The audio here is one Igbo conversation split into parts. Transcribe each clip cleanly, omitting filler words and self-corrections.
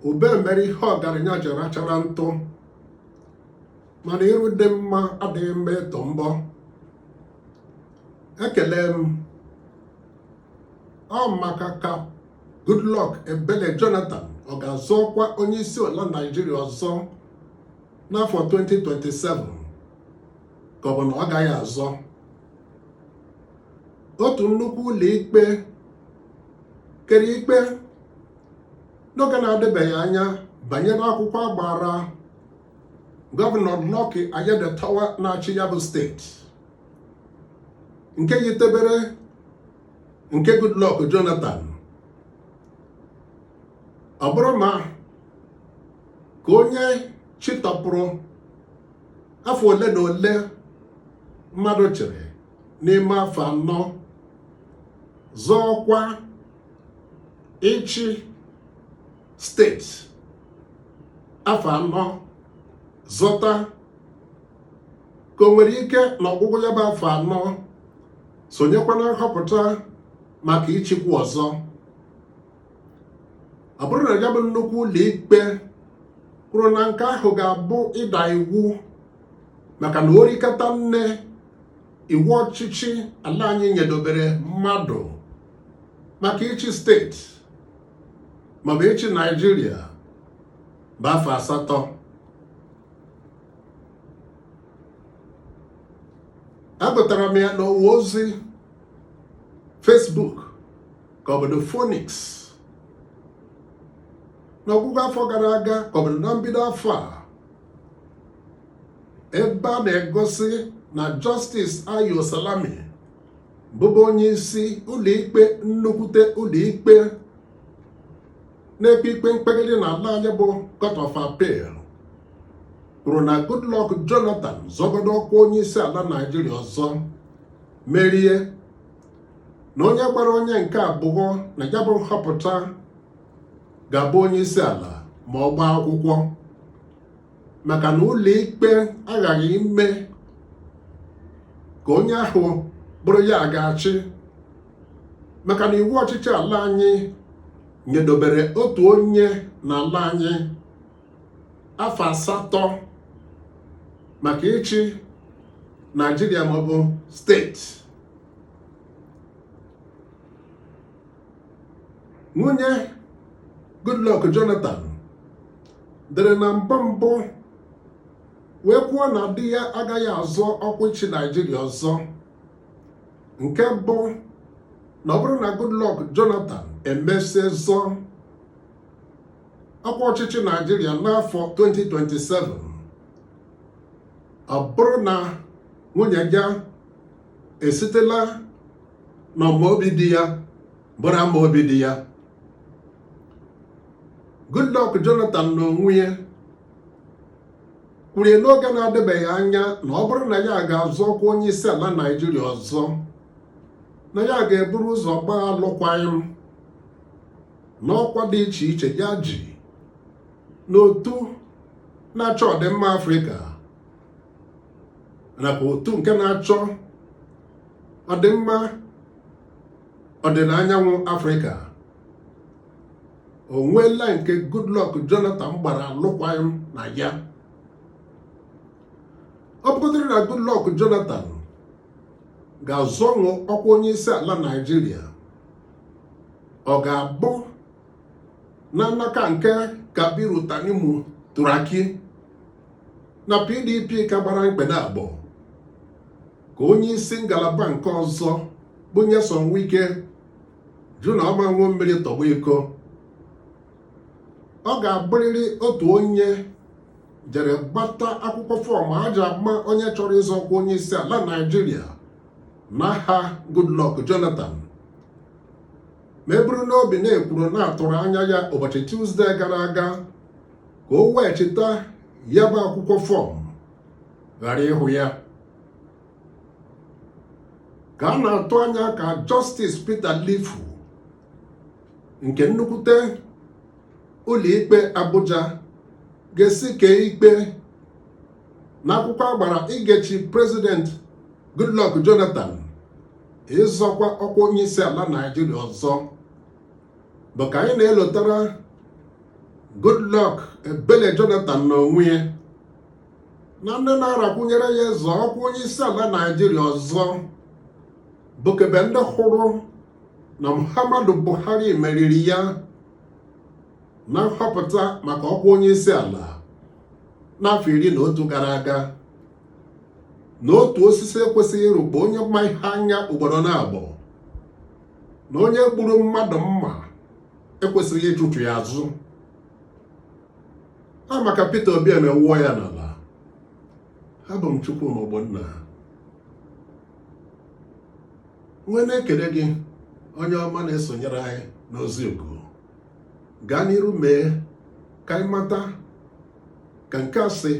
ube mere ihe ọgaranya jere achara ntụ mana iru dị mma adịghị mma ịtụ mbọ. Ekele m maka ka Goodluck Ebele Jonathan ọ ga-azọ ọkwa onye isi ala Naịjirịa ọzọ n'afọ 2027 ka ọ bụ na ọ gaghị azọ. Otu nnukwu ụlọ ikpe kere ikpe n'oge na-adịbeghị anya banyere akwụkwọ agbara gọvanọ Lucky Ayedatiwa na-achị ya bụ steeti, nke yitebere nke Goodluck Jonathan. Ọ bụrụ ma ka onye chịtọpụrụ afọ ole na ole mmadụ chịrị n'ime afọ 4 zọọ ọkwa ịchị steeti afọ 4 zọta, ka o nwere ike na ọgwụgwụ ya bụ afọ 4 sonyekwa na nhọpụta maka ịchịkwu ọzọ. Ọ bụrụ na ya bụ nnukwu ụlọ ikpe kwuru na nke ahụ ga-abụ ịda iwu maka na orikata nne iwu ọchịchị ala anyị nyedobere mmadụ maka ịchị steeti maọbụ ịchị Naịjirịa bụ afọ 8. Agụtara m ya n'ọwa ozi Facebook ka ọ bụ The Phoenix n'ọgwụgwụ afọ gara aga ka ọ bụ na mbido afọ a, ebe a na-egosi na Justice Ayo Salami bụbu onye isi ụlọikpe nnukwute ụlọikpe na-ekpe ikpe mkpegide n'ala anyị bụ Court of Appeal kwuru na Goodluck Jonathan zọgodo ọkwa onye isi ala Naịjirịa ọzọ merie, na onye gbara onye nke abụọ na ya bụ nhọpụta ga-abụ onye isi ala ma ọ gbaa akwụkwọ, maka na ụlọ ikpe aghaghị ime ka onye ahụ bụrụ ya ga-achị, maka na iwu ọchịchị ala anyị nyedobere otu onye n'ala anyị afọ 8 maka ịchị Naịjirịa maọbụ steeti. Nwunye Goodluck Jonathan dere na mbụ wee kwuo na di ya agaghị azọ ọkwa ịchị Naịjirịa ọzọ, nke bụ na ọ bụrụ na Goodluck Jonathan emesie zọ ọkwa ọchịchị Naịjirịa n'afọ 2027, ọ bụrụ na nwunye ya esitela n'ọmaobi di ya bụrụ amaobi di ya. Goodluck Jonathan n'onwe ya kwurie n'oge na-adịbeghị anya na ọ bụrụ na ya ga-azọ ọkwa onye isi ala Naịjirịa ọzọ, na ya ga-eburu ụzọ gbaa alụkwaghịm n'ọkwa dị iche iche ya ji n'otu na-achọ ọdịmma Afrịka nakwa otu nke na-achọ ọdịmma ọdịda anyanwụ Afrịka. O nweela nke Goodluck Jonathan gbara alụkwaghịm na ya. Ọ bụgodịrị na Goodluck Jonathan ga-azọnwụ ọkwa onye isi ala Naịjirịa, ọ ga-abụ na nnaka nke Kabiru Tanimu Turaki na PDP ka gbara mkpede abụọ, ka onye isi ngalaba nke ọzọ bụ Nyesom Wike jụ na ọma nwe mmiri tọgbọ iko. Ọ ga-abụrịrị otu onye jere gbata akwụkwọ fọm aja ama onye chọrọ ịzọ ọkwa onye isi ala Naịjirịa n'aha Goodluck Jonathan, ma e buru n'obi na-ekwuru na-atụrụ anya ya ụbọchị Tuzdee gara aga ka o weghachita ya bụ akwụkwọ fọm ghara ịhụ ya. Ka a na-atụ anya ka Justice Peter Lifu nke nnukwute ụlọikpe Abuja ga-esi kee ikpe n'akwụkwọ agbara igechi President Goodluck Jonathan ịzọkwa ọkwa onye isi ala Naịjirịa ọzọ, bụ ka anyị na-elotara Goodluck Ebele Jonathan na onwe ya na ndị na-arakwunyere ya eze ọkwa onye isi ala Naịjirịa ọzọ bụ kebe ndị hụrụ na Muhammadu Buhari meriri ya na nhọpụta maka ọkwa onye isi ala n'afọ 11 gara aga, na otu osisi ekwesịghị ịrụkpa onye ma ihe anya ugboro na-abụ, na onye gburu mmadụ mma ekwesịghị ịchụchụ ya azụ. Maka Peter Obi emewuo ya n'ala. Abụ m Chukwuma Ogbonna. Nwee na-ekele gị onye ọma na-esonyere anyị n'ozi ugo. Gaa n'iru mee ka anyị mata ka nke a sị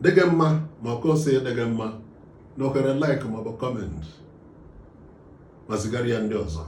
dị gị mma ma ọ ka o si dị gị mma na ohere like maọbụ comment ma zigara ya ndị ọzọ.